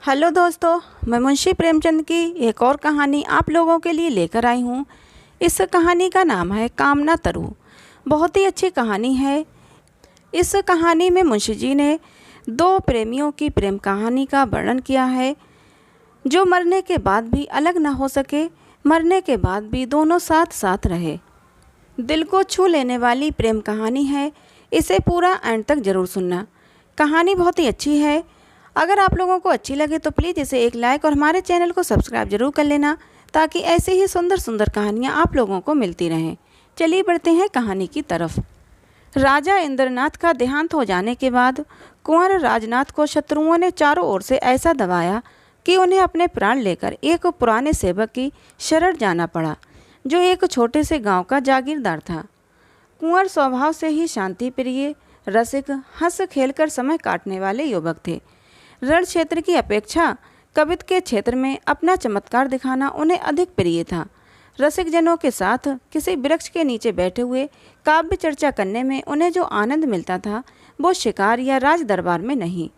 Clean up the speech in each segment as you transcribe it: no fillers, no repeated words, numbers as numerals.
Hello दोस्तों, मैं मुंशी प्रेमचंद की एक और कहानी आप लोगों के लिए लेकर आई हूँ। इस कहानी का नाम है कामना तरु। बहुत ही अच्छी कहानी है। इस कहानी में मुंशी जी ने दो प्रेमियों की प्रेम कहानी का वर्णन किया है, जो मरने के बाद भी अलग न हो सके, मरने के बाद भी दोनों साथ साथ रहे। दिल को छू लेने वाली प्रेम कहानी है। इसे पूरा एंड तक ज़रूर सुनना। कहानी बहुत ही अच्छी है। अगर आप लोगों को अच्छी लगे तो प्लीज़ इसे एक लाइक और हमारे चैनल को सब्सक्राइब जरूर कर लेना, ताकि ऐसे ही सुंदर सुंदर कहानियाँ आप लोगों को मिलती रहें। चलिए बढ़ते हैं कहानी की तरफ। राजा इंद्रनाथ का देहांत हो जाने के बाद कुंवर राजनाथ को शत्रुओं ने चारों ओर से ऐसा दबाया कि उन्हें अपने प्राण लेकर एक पुराने सेवक की शरण जाना पड़ा, जो एक छोटे से गांव का जागीरदार था। कुंवर स्वभाव से ही शांति प्रिय, रसिक, हंस खेलकर समय काटने वाले युवक थे। रण क्षेत्र की अपेक्षा कवित के क्षेत्र में अपना चमत्कार दिखाना उन्हें अधिक प्रिय था। रसिक जनों के साथ किसी वृक्ष के नीचे बैठे हुए काव्य चर्चा करने में उन्हें जो आनंद मिलता था, वो शिकार या राज दरबार में नहीं।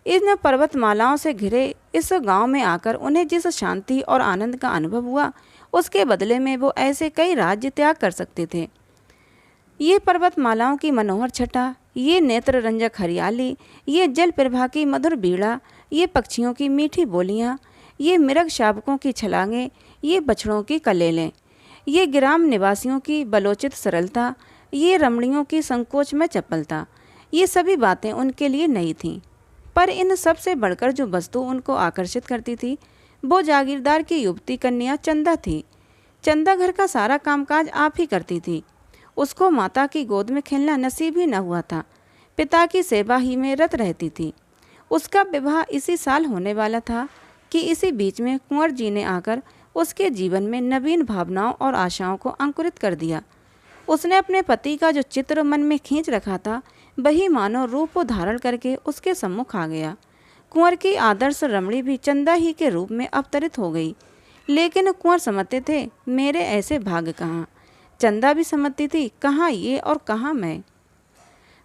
इन पर्वतमालाओं से घिरे इस गांव में आकर उन्हें जिस शांति और आनंद का अनुभव हुआ, उसके बदले में वो ऐसे कई राज्य त्याग कर सकते थे। ये पर्वतमालाओं की मनोहर छटा, ये नेत्र रंजक हरियाली, ये जल प्रभा की मधुर बीड़ा, ये पक्षियों की मीठी बोलियाँ, ये मृग शावकों की छलांगें, ये बछड़ों की कलेलें, ये ग्राम निवासियों की बलोचित सरलता, ये रमणियों की संकोच में चपलता, ये सभी बातें उनके लिए नई थीं। पर इन सब से बढ़कर जो वस्तु उनको आकर्षित करती थी, वो जागीरदार की युवती कन्या चंदा थी। चंदा घर का सारा कामकाज आप ही करती थी। उसको माता की गोद में खेलना नसीब ही न हुआ था। पिता की सेवा ही में रत रहती थी। उसका विवाह इसी साल होने वाला था कि इसी बीच में कुंवर जी ने आकर उसके जीवन में नवीन भावनाओं और आशाओं को अंकुरित कर दिया। उसने अपने पति का जो चित्र मन में खींच रखा था, वही मानो रूप धारण करके उसके सम्मुख आ गया। कुंवर की आदर्श रमणी भी चंदा ही के रूप में अवतरित हो गई। लेकिन कुंवर समझते थे, मेरे ऐसे भाग्य कहाँ। चंदा भी समझती थी, कहाँ ये और कहाँ मैं।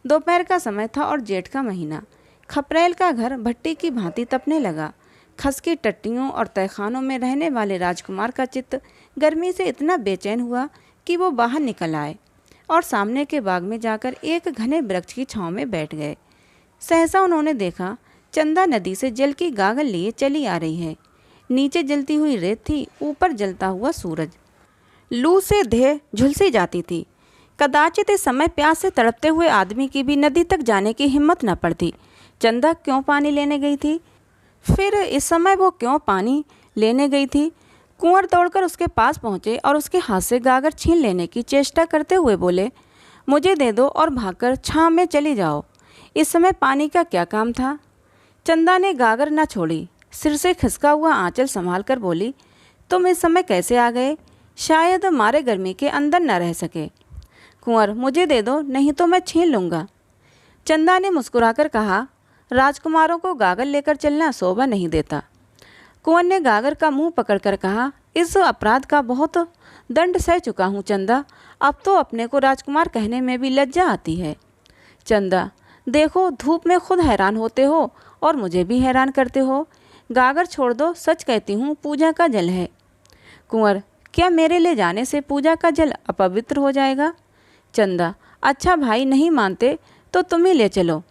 दोपहर का समय था और जेठ का महीना। खपरेल का घर भट्टी की भांति तपने लगा। खस की टट्टियों और तहखानों में रहने वाले राजकुमार का चित्त गर्मी से इतना बेचैन हुआ कि वो बाहर निकल आए और सामने के बाग में जाकर एक घने वृक्ष की छांव में बैठ गए। सहसा उन्होंने देखा, चंदा नदी से जल की गागल लिए चली आ रही है। नीचे जलती हुई रेत थी, ऊपर जलता हुआ सूरज। लू से देह झुलसी जाती थी। कदाचित इस समय प्यास से तड़पते हुए आदमी की भी नदी तक जाने की हिम्मत न पड़ती। चंदा क्यों पानी लेने गई थी? फिर इस समय वो क्यों पानी लेने गई थी? कुंवर दौड़कर उसके पास पहुँचे और उसके हाथ से गागर छीन लेने की चेष्टा करते हुए बोले, मुझे दे दो और भागकर छांव में चली जाओ। इस समय पानी का क्या काम था? चंदा ने गागर न छोड़ी। सिर से खिसका हुआ आंचल संभाल कर बोली, तुम इस समय कैसे आ गए? शायद मारे गर्मी के अंदर न रह सके। कुंवर, मुझे दे दो, नहीं तो मैं छीन लूँगा। चंदा ने मुस्कुराकर कहा, राजकुमारों को गागर लेकर चलना शोभा नहीं देता। कुंवर ने गागर का मुंह पकड़कर कहा, इस अपराध का बहुत दंड सह चुका हूँ चंदा, अब तो अपने को राजकुमार कहने में भी लज्जा आती है। चंदा, देखो धूप में खुद हैरान होते हो और मुझे भी हैरान करते हो। गागर छोड़ दो, सच कहती हूँ, पूजा का जल है। कुंवर, क्या मेरे ले जाने से पूजा का जल अपवित्र हो जाएगा? चंदा, अच्छा भाई नहीं मानते तो तुम ही ले चलो।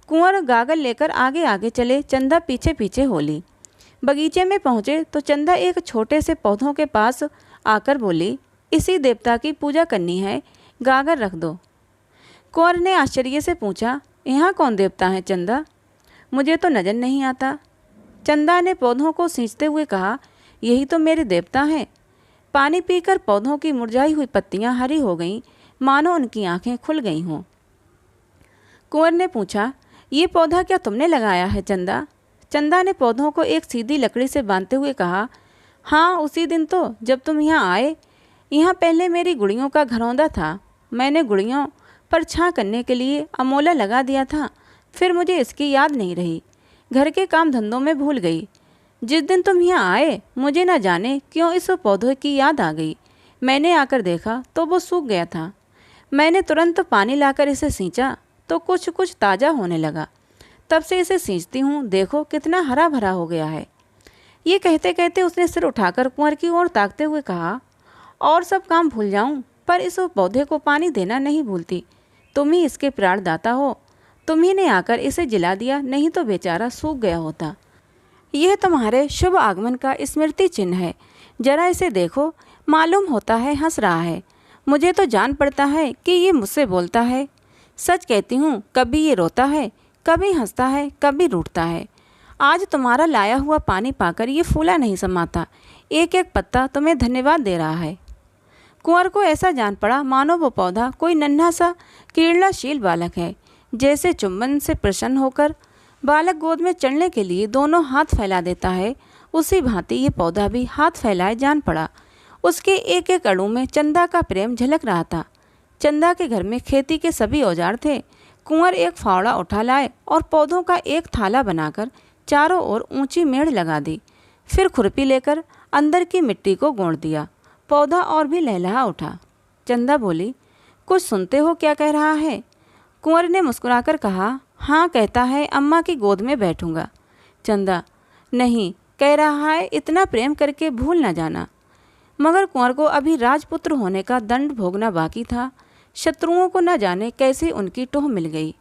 कुंवर गागर लेकर आगे आगे चले, चंदा पीछे पीछे होली। बगीचे में पहुँचे तो चंदा एक छोटे से पौधों के पास आकर बोली, इसी देवता की पूजा करनी है, गागर रख दो। कुंवर ने आश्चर्य से पूछा, यहाँ कौन देवता है चंदा? मुझे तो नजर नहीं आता। चंदा ने पौधों को सींचते हुए कहा, यही तो मेरे देवता हैं। पानी पीकर पौधों की मुरझाई हुई पत्तियां हरी हो गईं, मानो उनकी आंखें खुल गई हों। कुंवर ने पूछा, ये पौधा क्या तुमने लगाया है चंदा? चंदा ने पौधों को एक सीधी लकड़ी से बांधते हुए कहा, हाँ, उसी दिन तो जब तुम यहाँ आए। यहाँ पहले मेरी गुड़ियों का घरौंदा था। मैंने गुड़ियों पर छां करने के लिए अमोला लगा दिया था, फिर मुझे इसकी याद नहीं रही। घर के काम धंधों में भूल गई। जिस दिन तुम यहाँ आए, मुझे न जाने क्यों इस पौधे की याद आ गई। मैंने आकर देखा तो वो सूख गया था। मैंने तुरंत पानी लाकर इसे सींचा तो कुछ कुछ ताज़ा होने लगा। तब से इसे सींचती हूँ, देखो कितना हरा भरा हो गया है। ये कहते कहते उसने सिर उठाकर कुंवर की ओर ताकते हुए कहा, और सब काम भूल जाऊं पर इस पौधे को पानी देना नहीं भूलती। तुम ही इसके प्राणदाता हो, तुम ही ने आकर इसे जिला दिया, नहीं तो बेचारा सूख गया होता। यह तुम्हारे शुभ आगमन का स्मृति चिन्ह है, जरा इसे देखो, मालूम होता है हंस रहा है। मुझे तो जान पड़ता है कि ये मुझसे बोलता है। सच कहती हूँ, कभी ये रोता है, कभी हंसता है, कभी रूठता है। आज तुम्हारा लाया हुआ पानी पाकर ये फूला नहीं समाता, एक एक पत्ता तुम्हें धन्यवाद दे रहा है। कुंवर को ऐसा जान पड़ा मानो वो पौधा कोई नन्हा सा क्रीड़ाशील बालक है। जैसे चुंबन से प्रसन्न होकर बालक गोद में चढ़ने के लिए दोनों हाथ फैला देता है, उसी भांति ये पौधा भी हाथ फैलाए जान पड़ा। उसके एक एक अणु में चंदा का प्रेम झलक रहा था। चंदा के घर में खेती के सभी औजार थे। कुंवर एक फावड़ा उठा लाए और पौधों का एक थाला बनाकर चारों ओर ऊंची मेड़ लगा दी। फिर खुरपी लेकर अंदर की मिट्टी को गोंद दिया। पौधा और भी लहलहा उठा। चंदा बोली, कुछ सुनते हो क्या कह रहा है? कुंवर ने मुस्कुराकर कहा, हाँ, कहता है अम्मा की गोद में बैठूंगा। चंदा, नहीं, कह रहा है इतना प्रेम करके भूल न जाना। मगर कुंवर को अभी राजपुत्र होने का दंड भोगना बाकी था। शत्रुओं को न जाने कैसे उनकी टोह मिल गई।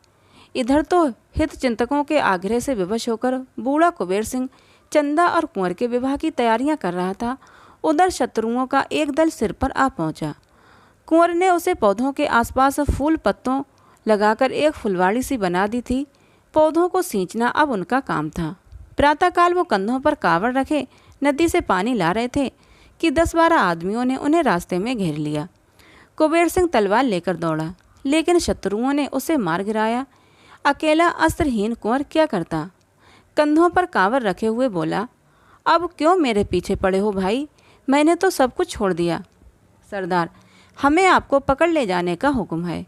इधर तो हित चिंतकों के आग्रह से विवश होकर बूढ़ा कुबेर सिंह चंदा और कुंवर के विवाह की तैयारियां कर रहा था। उधर शत्रुओं का एक दल सिर पर आ पहुंचा। कुंवर ने उसे पौधों के आसपास फूल पत्तों लगाकर एक फुलवाड़ी सी बना दी थी। पौधों को सींचना अब उनका काम था। प्रातःकाल वो कंधों पर कावड़ रखे नदी से पानी ला रहे थे कि 10-12 आदमियों ने उन्हें रास्ते में घेर लिया। कुबेर सिंह तलवार लेकर दौड़ा, लेकिन शत्रुओं ने उसे मार गिराया। अकेला अस्त्रहीन कुंवर क्या करता? कंधों पर कावड़ रखे हुए बोला, अब क्यों मेरे पीछे पड़े हो भाई? मैंने तो सब कुछ छोड़ दिया। सरदार, हमें आपको पकड़ ले जाने का हुक्म है।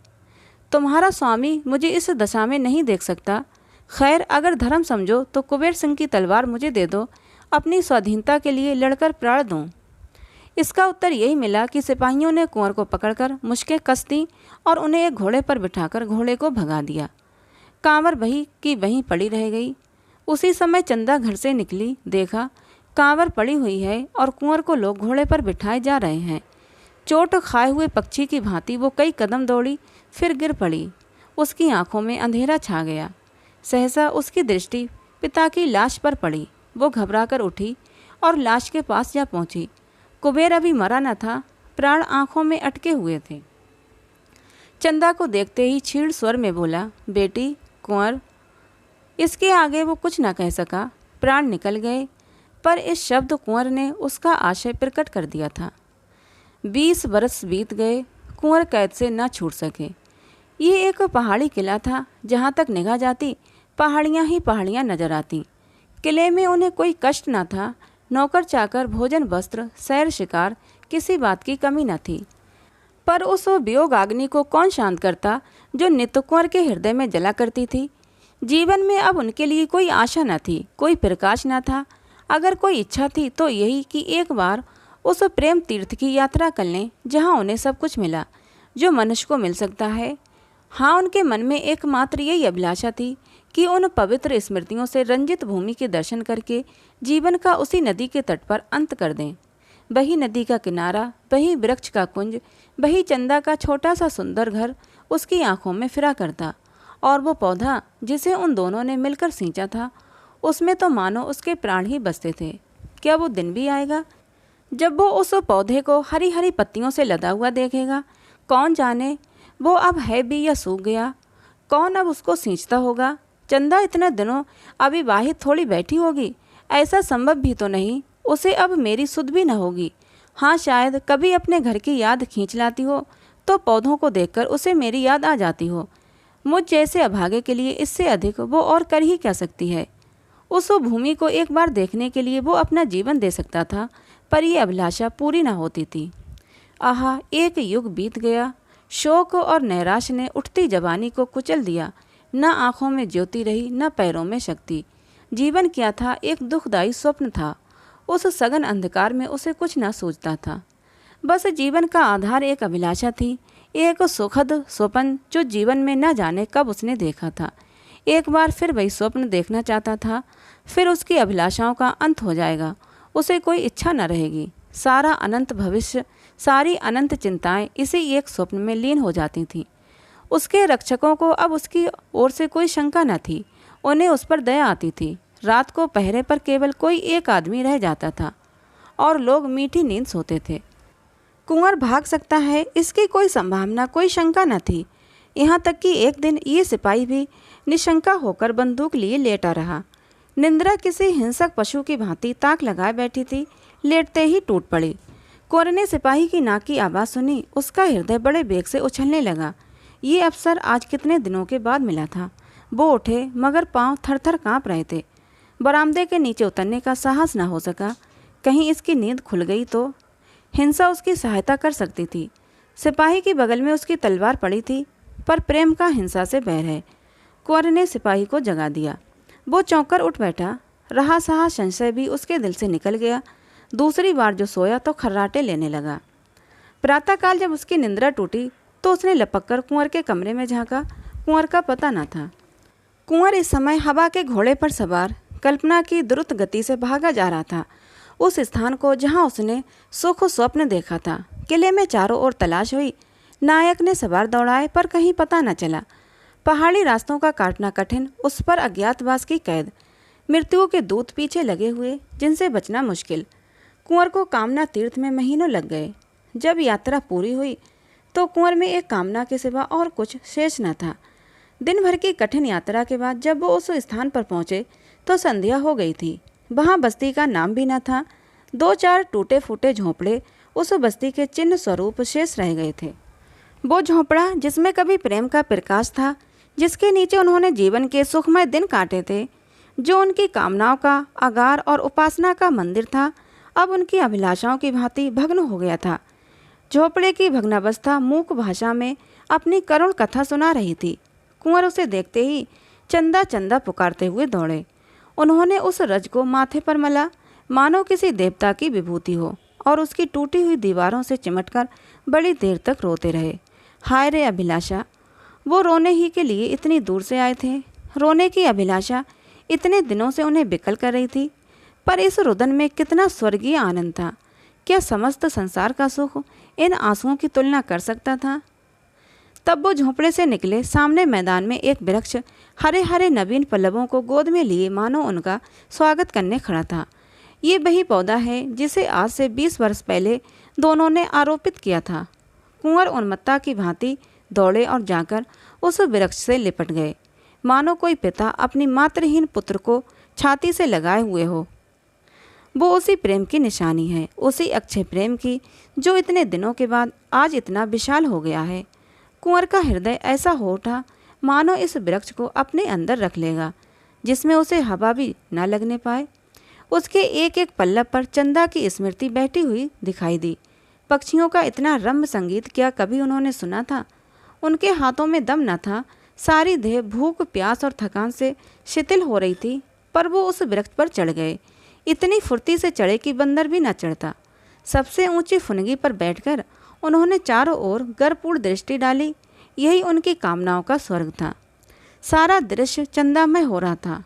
तुम्हारा स्वामी मुझे इस दशा में नहीं देख सकता। खैर, अगर धर्म समझो तो कुबेर सिंह की तलवार मुझे दे दो, अपनी स्वाधीनता के लिए लड़कर प्राण दूं। इसका उत्तर यही मिला कि सिपाहियों ने कुंवर को पकड़कर मुश्कें कस दी और उन्हें एक घोड़े पर बिठाकर घोड़े को भगा दिया। कांवर वहीं की वहीं पड़ी रह गई। उसी समय चंदा घर से निकली, देखा कांवर पड़ी हुई है और कुंवर को लोग घोड़े पर बिठाए जा रहे हैं। चोट खाए हुए पक्षी की भांति वो कई कदम दौड़ी, फिर गिर पड़ी। उसकी आंखों में अंधेरा छा गया। सहसा उसकी दृष्टि पिता की लाश पर पड़ी। वो घबराकर उठी और लाश के पास जा पहुंची। कुबेर अभी मरा न था, प्राण आंखों में अटके हुए थे। चंदा को देखते ही छीड़ स्वर में बोला, बेटी कुंवर। इसके आगे वो कुछ न कह सका, प्राण निकल गए। पर इस शब्द कुंवर ने उसका आशय प्रकट कर दिया था। 20 बरस बीत गए, कुंवर कैद से न छूट सके। ये एक पहाड़ी किला था, जहाँ तक निगाह जाती पहाड़ियाँ ही पहाड़ियाँ नजर आती। किले में उन्हें कोई कष्ट न था। नौकर चाकर, भोजन, वस्त्र, सैर शिकार, किसी बात की कमी न थी। पर उस वियोग अग्नि को कौन शांत करता जो नित्य कुंवर के हृदय में जला करती थी। जीवन में अब उनके लिए कोई आशा न थी, कोई प्रकाश न था। अगर कोई इच्छा थी तो यही कि एक बार उस प्रेम तीर्थ की यात्रा कर लें जहाँ उन्हें सब कुछ मिला जो मनुष्य को मिल सकता है। हाँ, उनके मन में एकमात्र यही अभिलाषा थी कि उन पवित्र स्मृतियों से रंजित भूमि के दर्शन करके जीवन का उसी नदी के तट पर अंत कर दें। वही नदी का किनारा, वही वृक्ष का कुंज, वही चंदा का छोटा सा सुंदर घर उसकी आंखों में फिरा करता। और वो पौधा जिसे उन दोनों ने मिलकर सींचा था, उसमें तो मानो उसके प्राण ही बसते थे। क्या वो दिन भी आएगा जब वो उस पौधे को हरी हरी पत्तियों से लदा हुआ देखेगा? कौन जाने वो अब है भी या सूख गया। कौन अब उसको सींचता होगा? चंदा इतने दिनों अविवाहित थोड़ी बैठी होगी, ऐसा संभव भी तो नहीं। उसे अब मेरी सुध भी न होगी। हाँ, शायद कभी अपने घर की याद खींच लाती हो तो पौधों को देखकर उसे मेरी याद आ जाती हो। मुझ जैसे अभागे के लिए इससे अधिक वो और कर ही क्या सकती है। उस भूमि को एक बार देखने के लिए वो अपना जीवन दे सकता था, पर यह अभिलाषा पूरी न होती थी। आहा, एक युग बीत गया। शोक और नैराश्य ने उठती जवानी को कुचल दिया। न आँखों में ज्योति रही, न पैरों में शक्ति। जीवन क्या था? एक दुखदायी स्वप्न था। उस सघन अंधकार में उसे कुछ न सूझता था। बस जीवन का आधार एक अभिलाषा थी, एक सुखद स्वप्न जो जीवन में न जाने कब उसने देखा था। एक बार फिर वही स्वप्न देखना चाहता था। फिर उसकी अभिलाषाओं का अंत हो जाएगा, उसे कोई इच्छा न रहेगी। सारा अनंत भविष्य, सारी अनंत चिंताएं इसी एक स्वप्न में लीन हो जाती थीं। उसके रक्षकों को अब उसकी ओर से कोई शंका न थी, उन्हें उस पर दया आती थी। रात को पहरे पर केवल कोई एक आदमी रह जाता था और लोग मीठी नींद सोते थे। कुंवर भाग सकता है, इसकी कोई संभावना, कोई शंका न थी। यहाँ तक कि एक दिन ये सिपाही भी निशंका होकर बंदूक लिए लेटा रहा। निंद्रा किसी हिंसक पशु की भांति ताक लगाए बैठी थी, लेटते ही टूट पड़ी। कुंवर ने सिपाही की नाक की आवाज़ सुनी, उसका हृदय बड़े बेग से उछलने लगा। ये अवसर आज कितने दिनों के बाद मिला था। वो उठे, मगर पांव थर थर काँप रहे थे। बरामदे के नीचे उतरने का साहस न हो सका। कहीं इसकी नींद खुल गई तो हिंसा उसकी सहायता कर सकती थी। सिपाही की बगल में उसकी तलवार पड़ी थी, पर प्रेम का हिंसा से बैर है। कुंवर ने सिपाही को जगा दिया। वो चौंकर उठ बैठा। रहा सहा संशय भी उसके दिल से निकल गया। दूसरी बार जो सोया तो खर्राटे लेने लगा। प्रातःकाल जब उसकी निंद्रा टूटी तो उसने लपककर कुंवर के कमरे में झांका। कुंवर का पता न था। कुंवर इस समय हवा के घोड़े पर सवार कल्पना की द्रुत गति से भागा जा रहा था, उस स्थान को जहां उसने सुख स्वप्न देखा था। किले में चारों ओर तलाश हुई, नायक ने सवार दौड़ाए पर कहीं पता न चला। पहाड़ी रास्तों का काटना कठिन, उस पर अज्ञातवास की कैद, मृत्यु के दूत पीछे लगे हुए जिनसे बचना मुश्किल। कुंवर को कामना तीर्थ में महीनों लग गए। जब यात्रा पूरी हुई तो कुंवर में एक कामना के सिवा और कुछ शेष न था। दिन भर की कठिन यात्रा के बाद जब वो उस स्थान पर पहुंचे तो संध्या हो गई थी। वहां बस्ती का नाम भी न था। 2-4 टूटे फूटे झोंपड़े उस बस्ती के चिन्ह स्वरूप शेष रह गए थे। वो झोंपड़ा जिसमें कभी प्रेम का प्रकाश था, जिसके नीचे उन्होंने जीवन के सुखमय दिन काटे थे, जो उनकी कामनाओं का आगार और उपासना का मंदिर था, अब उनकी अभिलाषाओं की भांति भग्न हो गया था। झोंपड़े की भग्नावस्था मूक भाषा में अपनी करुण कथा सुना रही थी। कुंवर उसे देखते ही चंदा चंदा पुकारते हुए दौड़े। उन्होंने उस रज को माथे पर मला, मानो किसी देवता की विभूति हो, और उसकी टूटी हुई दीवारों से चिमटकर बड़ी देर तक रोते रहे। हाय रे अभिलाषा! वो रोने ही के लिए इतनी दूर से आए थे। रोने की अभिलाषा इतने दिनों से उन्हें विकल कर रही थी, पर इस रुदन में कितना स्वर्गीय आनंद था। क्या समस्त संसार का सुख इन आंसुओं की तुलना कर सकता था? तब वो झोंपड़े से निकले। सामने मैदान में एक वृक्ष हरे हरे नवीन पल्लवों को गोद में लिए मानो उनका स्वागत करने खड़ा था। ये वही पौधा है जिसे आज से 20 वर्ष पहले दोनों ने आरोपित किया था। कुंवर उन्मत्ता की भांति दौड़े और जाकर उस वृक्ष से लिपट गए, मानो कोई पिता अपनी मातृहीन पुत्र को छाती से लगाए हुए हो। वो उसी प्रेम की निशानी है, उसी अक्षय प्रेम की, जो इतने दिनों के बाद आज इतना विशाल हो गया है। कुंवर का हृदय ऐसा हो उठा मानो इस वृक्ष को अपने अंदर रख लेगा, जिसमें उसे हवा भी न लगने पाए। उसके एक एक पल्लव पर चंदा की स्मृति बैठी हुई दिखाई दी। पक्षियों का इतना रम्य संगीत क्या कभी उन्होंने सुना था? उनके हाथों में दम न था। सारी देह भूख, प्यास और थकान से शिथिल हो रही थी, पर वो उस वृक्ष पर चढ़ गए। इतनी फुर्ती से चढ़े कि बंदर भी न चढ़ता। सबसे ऊंची फुनगी पर बैठकर उन्होंने चारों ओर गर्वपूर्ण दृष्टि डाली। यही उनकी कामनाओं का स्वर्ग था। सारा दृश्य चंदामय हो रहा था।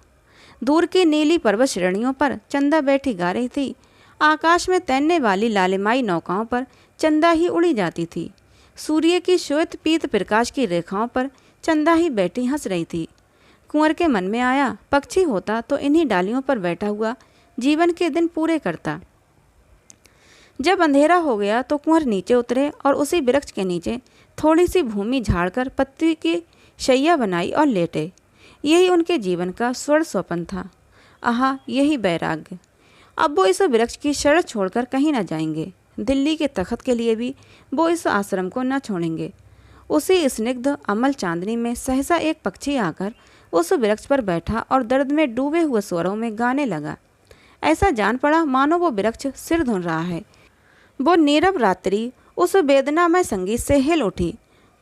दूर की नीली पर्वत श्रेणियों पर चंदा बैठी गा रही थी। आकाश में तैरने वाली लालिमाई नौकाओं पर चंदा ही उड़ी जाती थी। सूर्य की श्वेत पीत प्रकाश की रेखाओं पर चंदा ही बैठी हंस रही थी। कुंवर के मन में आया, पक्षी होता तो इन्हीं डालियों पर बैठा हुआ जीवन के दिन पूरे करता। जब अंधेरा हो गया तो कुंवर नीचे उतरे और उसी वृक्ष के नीचे थोड़ी सी भूमि झाड़कर पत्ती की शैया बनाई और लेटे। यही उनके जीवन का स्वर्ण स्वप्न था। आहा, यही वैराग्य! अब वो इस वृक्ष की शरण छोड़कर कहीं न जाएंगे। दिल्ली के तख्त के लिए भी वो इस आश्रम को न छोड़ेंगे। उसी स्निग्ध अमल चांदनी में सहसा एक पक्षी आकर उस वृक्ष पर बैठा और दर्द में डूबे हुए स्वरों में गाने लगा। ऐसा जान पड़ा मानो वो वृक्ष सिर धुन रहा है। वो नीरव रात्रि उस वेदनामय संगीत से हिल उठी।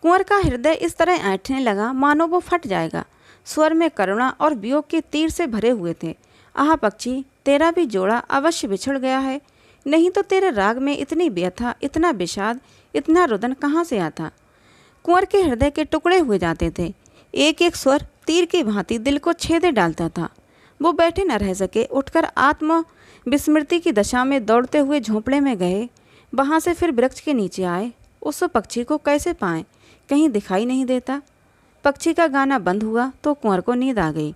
कुंवर का हृदय इस तरह ऐंठने लगा मानो वो फट जाएगा। स्वर में करुणा और वियोग के तीर से भरे हुए थे। आह पक्षी, तेरा भी जोड़ा अवश्य बिछड़ गया है, नहीं तो तेरे राग में इतनी व्यथा, इतना विषाद, इतना रुदन कहाँ से आता? कुंवर के हृदय के टुकड़े हुए जाते थे। एक एक स्वर तीर की भांति दिल को छेदे डालता था। वो बैठे न रह सके, उठकर आत्म विस्मृति की दशा में दौड़ते हुए झोंपड़े में गए। वहाँ से फिर वृक्ष के नीचे आए। उस पक्षी को कैसे पाएं, कहीं दिखाई नहीं देता। पक्षी का गाना बंद हुआ तो कुंवर को नींद आ गई।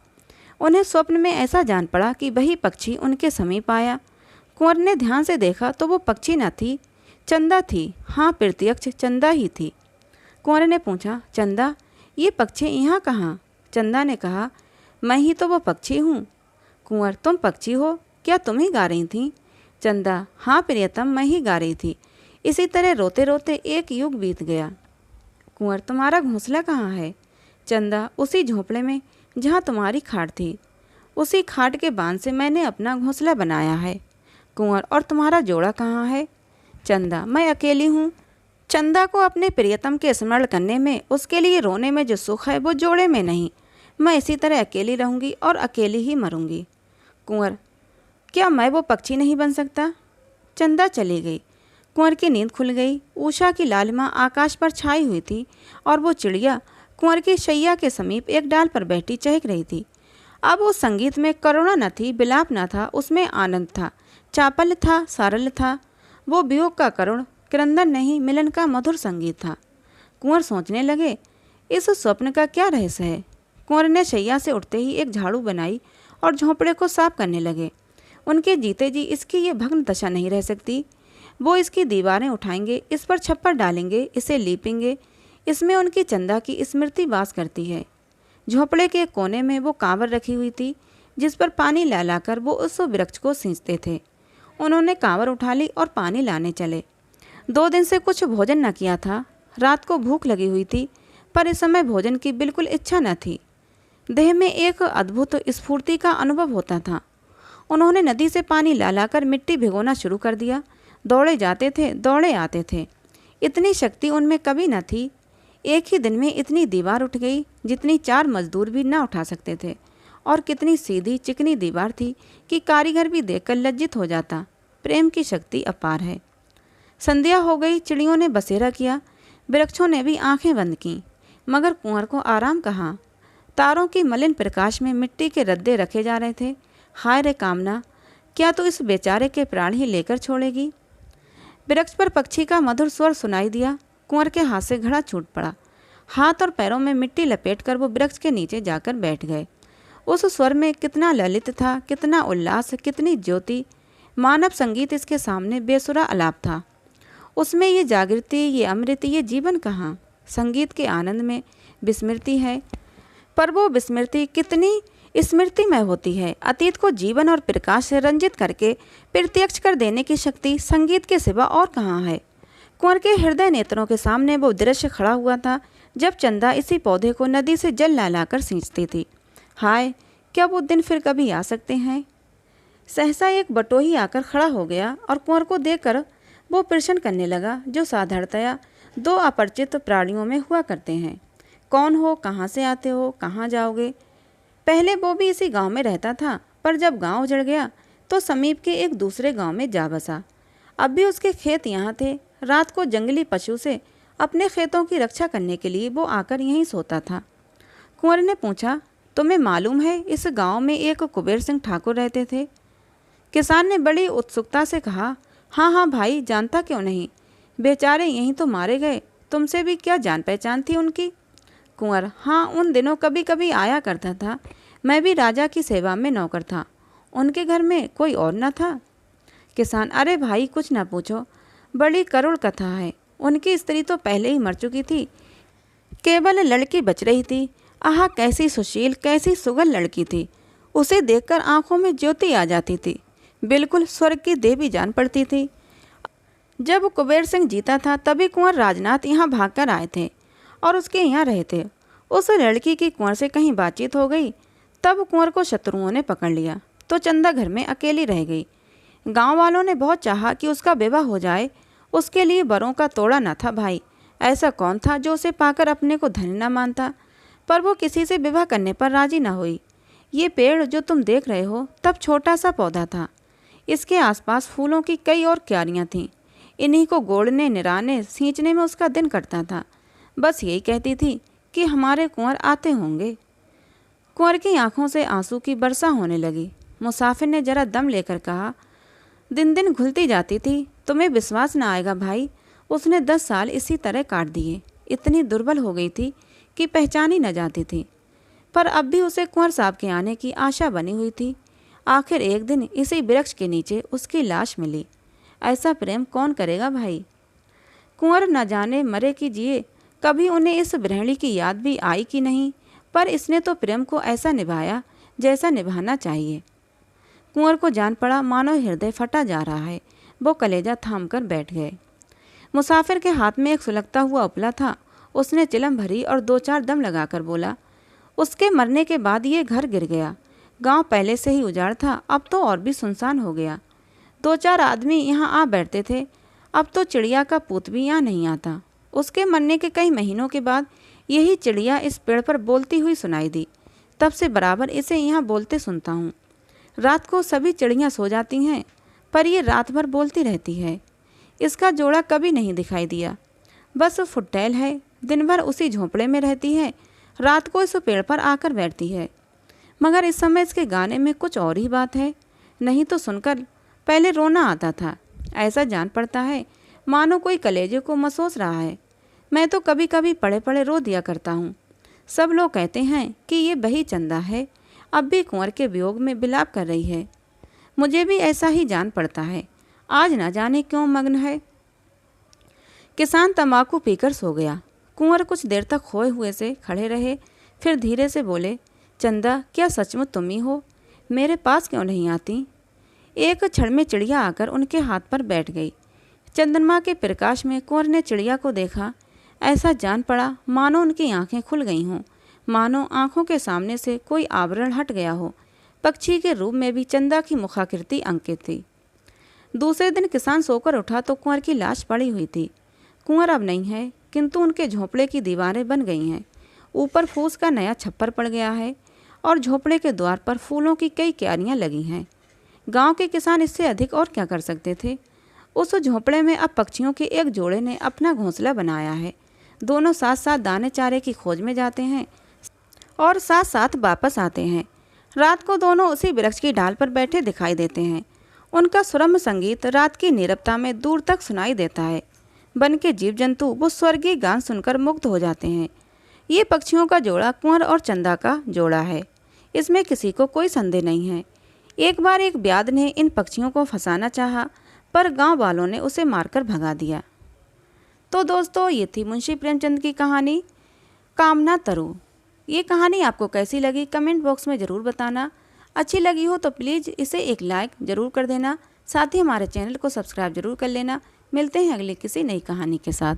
उन्हें स्वप्न में ऐसा जान पड़ा कि वही पक्षी उनके समीप आया। कुंवर ने ध्यान से देखा तो वो पक्षी न थी, चंदा थी। हाँ, प्रत्यक्ष चंदा ही थी। कुंवर ने पूछा, चंदा, ये पक्षी यहाँ कहाँ? चंदा ने कहा, मैं ही तो वो पक्षी हूँ। कुंवर, तुम पक्षी हो? क्या तुम ही गा रही थीं? चंदा, हाँ प्रियतम, मैं ही गा रही थी। इसी तरह रोते रोते एक युग बीत गया। कुंवर, तुम्हारा घोंसला कहाँ है? चंदा, उसी झोंपड़े में जहाँ तुम्हारी खाट थी। उसी खाट के बांध से मैंने अपना घोंसला बनाया है। कुंवर, और तुम्हारा जोड़ा कहाँ है? चंदा, मैं अकेली हूँ। चंदा को अपने प्रियतम के स्मरण करने में, उसके लिए रोने में जो सुख है वो जोड़े में नहीं। मैं इसी तरह अकेली रहूँगी और अकेली ही मरूँगी। कुंवर, क्या मैं वो पक्षी नहीं बन सकता? चंदा चली गई। कुंवर की नींद खुल गई। उषा की लालिमा आकाश पर छाई हुई थी और वो चिड़िया कुंवर की शैया के समीप एक डाल पर बैठी चहक रही थी। अब उस संगीत में करुणा न थी, विलाप न था, उसमें आनंद था, चापल्य था, सारल्य था। वो वियोग का करुण, क्रंदन नहीं, मिलन का मधुर संगीत था। कुंवर सोचने लगे, इस स्वप्न का क्या रहस्य है। कुंवर ने शैया से उठते ही एक झाड़ू बनाई और झोंपड़े को साफ करने लगे। उनके जीते जी इसकी ये भग्न दशा नहीं रह सकती। वो इसकी दीवारें उठाएंगे, इस पर छप्पर डालेंगे, इसे लीपेंगे। इसमें उनकी चंदा की स्मृति वास करती है। झोंपड़े के कोने में वो कांवर रखी हुई थी जिस पर पानी ला लाकर वो उस वृक्ष को सींचते थे। उन्होंने कांवर उठा ली और पानी लाने चले। 2 दिन से कुछ भोजन न किया था। रात को भूख लगी हुई थी, पर इस समय भोजन की बिल्कुल इच्छा न थी। देह में एक अद्भुत स्फूर्ति का अनुभव होता था। उन्होंने नदी से पानी ला लाकर मिट्टी भिगोना शुरू कर दिया। दौड़े जाते थे, दौड़े आते थे। इतनी शक्ति उनमें कभी न थी। एक ही दिन में इतनी दीवार उठ गई जितनी 4 मजदूर भी ना उठा सकते थे। और कितनी सीधी चिकनी दीवार थी कि कारीगर भी देखकर लज्जित हो जाता। प्रेम की शक्ति अपार है। संध्या हो गई। चिड़ियों ने बसेरा किया, वृक्षों ने भी आंखें बंद की, मगर कुंवर को आराम कहाँ। तारों की मलिन प्रकाश में मिट्टी के रद्दे रखे जा रहे थे। हाय रे कामना, क्या तो इस बेचारे के प्राण ही लेकर छोड़ेगी। वृक्ष पर पक्षी का मधुर स्वर सुनाई दिया। कुंवर के हाथ से घड़ा छूट पड़ा। हाथ और पैरों में मिट्टी लपेटकर वो वृक्ष के नीचे जाकर बैठ गए। उस स्वर में कितना ललित था, कितना उल्लास, कितनी ज्योति। मानव संगीत इसके सामने बेसुरा आलाप था। उसमें ये जागृति, ये अमृत, ये जीवन कहाँ। संगीत के आनंद में विस्मृति है, पर वो विस्मृति कितनी स्मृतिमय होती है। अतीत को जीवन और प्रकाश से रंजित करके प्रत्यक्ष कर देने की शक्ति संगीत के सिवा और कहाँ है। कुंवर के हृदय नेत्रों के सामने वो दृश्य खड़ा हुआ था जब चंदा इसी पौधे को नदी से जल ला लाकर सींचती थी। हाय, क्या वो दिन फिर कभी आ सकते हैं। सहसा एक बटोही आकर खड़ा हो गया और कुंवर को देखकर वो प्रश्न करने लगा जो साधारणतया 2 अपरिचित प्राणियों में हुआ करते हैं। कौन हो, कहाँ से आते हो, कहाँ जाओगे। पहले वो भी इसी गांव में रहता था, पर जब गांव उजड़ गया तो समीप के एक दूसरे गांव में जा बसा। अब भी उसके खेत यहाँ थे। रात को जंगली पशु से अपने खेतों की रक्षा करने के लिए वो आकर यहीं सोता था। कुंवर ने पूछा, तुम्हें मालूम है इस गांव में एक कुबेर सिंह ठाकुर रहते थे। किसान ने बड़ी उत्सुकता से कहा, हाँ हाँ भाई, जानता क्यों नहीं। बेचारे यहीं तो मारे गए। तुमसे भी क्या जान पहचान थी उनकी। कुंवर, हाँ, उन दिनों कभी कभी आया करता था। मैं भी राजा की सेवा में नौकर था। उनके घर में कोई और न था। किसान, अरे भाई कुछ न पूछो, बड़ी करुण कथा है। उनकी स्त्री तो पहले ही मर चुकी थी, केवल लड़की बच रही थी। आह, कैसी सुशील, कैसी सुगल लड़की थी। उसे देखकर आंखों में ज्योति आ जाती थी, बिल्कुल स्वर्ग की देवी जान पड़ती थी। जब कुबेर सिंह जीता था तभी कुंवर राजनाथ यहाँ भागकर आए थे और उसके यहाँ रहे थे। उस लड़की की कुंवर से कहीं बातचीत हो गई, तब कुंवर को शत्रुओं ने पकड़ लिया तो चंदा घर में अकेली रह गई। गांव वालों ने बहुत चाहा कि उसका विवाह हो जाए। उसके लिए बरों का तोड़ा न था भाई। ऐसा कौन था जो उसे पाकर अपने को धन्य न मानता, पर वो किसी से विवाह करने पर राजी न हुई। ये पेड़ जो तुम देख रहे हो तब छोटा सा पौधा था। इसके आसपास फूलों की कई और क्यारियाँ थीं। इन्हीं को गोड़ने, निराने, सींचने में उसका दिन कटता था। बस यही कहती थी कि हमारे कुंवर आते होंगे। कुंवर की आंखों से आंसू की वर्षा होने लगी। मुसाफिर ने जरा दम लेकर कहा, दिन दिन घुलती जाती थी, तुम्हें विश्वास न आएगा भाई, उसने 10 साल इसी तरह काट दिए। इतनी दुर्बल हो गई थी कि पहचानी न जाती थी, पर अब भी उसे कुंवर साहब के आने की आशा बनी हुई थी। आखिर एक दिन इसी वृक्ष के नीचे उसकी लाश मिली। ऐसा प्रेम कौन करेगा भाई। कुंवर न जाने मरे कि जिए, कभी उन्हें इस गृहिणी की याद भी आई कि नहीं, पर इसने तो प्रेम को ऐसा निभाया जैसा निभाना चाहिए। कुंवर को जान पड़ा मानो हृदय फटा जा रहा है। वो कलेजा थाम कर बैठ गए। मुसाफिर के हाथ में एक सुलगता हुआ उपला था। उसने चिलम भरी और 2-4 दम लगाकर बोला, उसके मरने के बाद ये घर गिर गया। गांव पहले से ही उजाड़ था, अब तो और भी सुनसान हो गया। 2-4 आदमी यहाँ आ बैठते थे, अब तो चिड़िया का पूत भी यहाँ नहीं आता। उसके मरने के कई महीनों के बाद यही चिड़िया इस पेड़ पर बोलती हुई सुनाई दी। तब से बराबर इसे यहाँ बोलते सुनता हूँ। रात को सभी चिड़ियाँ सो जाती हैं, पर ये रात भर बोलती रहती है। इसका जोड़ा कभी नहीं दिखाई दिया, बस फुटैल है। दिन भर उसी झोंपड़े में रहती है, रात को इस पेड़ पर आकर बैठती है। मगर इस समय इसके गाने में कुछ और ही बात है। नहीं तो सुनकर पहले रोना आता था। ऐसा जान पड़ता है मानो कोई कलेजे को मसोस रहा है। मैं तो कभी कभी पड़े पड़े रो दिया करता हूँ। सब लोग कहते हैं कि ये बही चंदा है, अब भी कुंवर के वियोग में विलाप कर रही है। मुझे भी ऐसा ही जान पड़ता है। आज न जाने क्यों मग्न है। किसान तंबाकू पीकर सो गया। कुंवर कुछ देर तक खोए हुए से खड़े रहे, फिर धीरे से बोले, चंदा, क्या सचमुच तुम ही हो? मेरे पास क्यों नहीं आती? एक क्षण में चिड़िया आकर उनके हाथ पर बैठ गई। चंद्रमा के प्रकाश में कुंवर ने चिड़िया को देखा। ऐसा जान पड़ा मानो उनकी आंखें खुल गई हों, मानो आंखों के सामने से कोई आवरण हट गया हो। पक्षी के रूप में भी चंदा की मुखाकृति अंकित थी। दूसरे दिन किसान सोकर उठा तो कुंवर की लाश पड़ी हुई थी। कुंवर अब नहीं है, किंतु उनके झोंपड़े की दीवारें बन गई हैं। ऊपर फूस का नया छप्पर पड़ गया है और झोंपड़े के द्वार पर फूलों की कई क्यारियां लगी हैं। गांव के किसान इससे अधिक और क्या कर सकते थे। उस झोंपड़े में अब पक्षियों के एक जोड़े ने अपना घोंसला बनाया है। दोनों साथ साथ दाने चारे की खोज में जाते हैं और साथ साथ वापस आते हैं। रात को दोनों उसी वृक्ष की डाल पर बैठे दिखाई देते हैं। उनका सुरम्य संगीत रात की नीरवता में दूर तक सुनाई देता है। वन के जीव जंतु वो स्वर्गीय गान सुनकर मुग्ध हो जाते हैं। ये पक्षियों का जोड़ा कुंवर और चंदा का जोड़ा है, इसमें किसी को कोई संदेह नहीं है। एक बार एक ब्याद ने इन पक्षियों को फंसाना चाहा, पर गांव वालों ने उसे मारकर भगा दिया। तो दोस्तों, ये थी मुंशी प्रेमचंद की कहानी कामना तरु। ये कहानी आपको कैसी लगी कमेंट बॉक्स में ज़रूर बताना। अच्छी लगी हो तो प्लीज़ इसे एक लाइक ज़रूर कर देना। साथ ही हमारे चैनल को सब्सक्राइब जरूर कर लेना। मिलते हैं अगली किसी नई कहानी के साथ।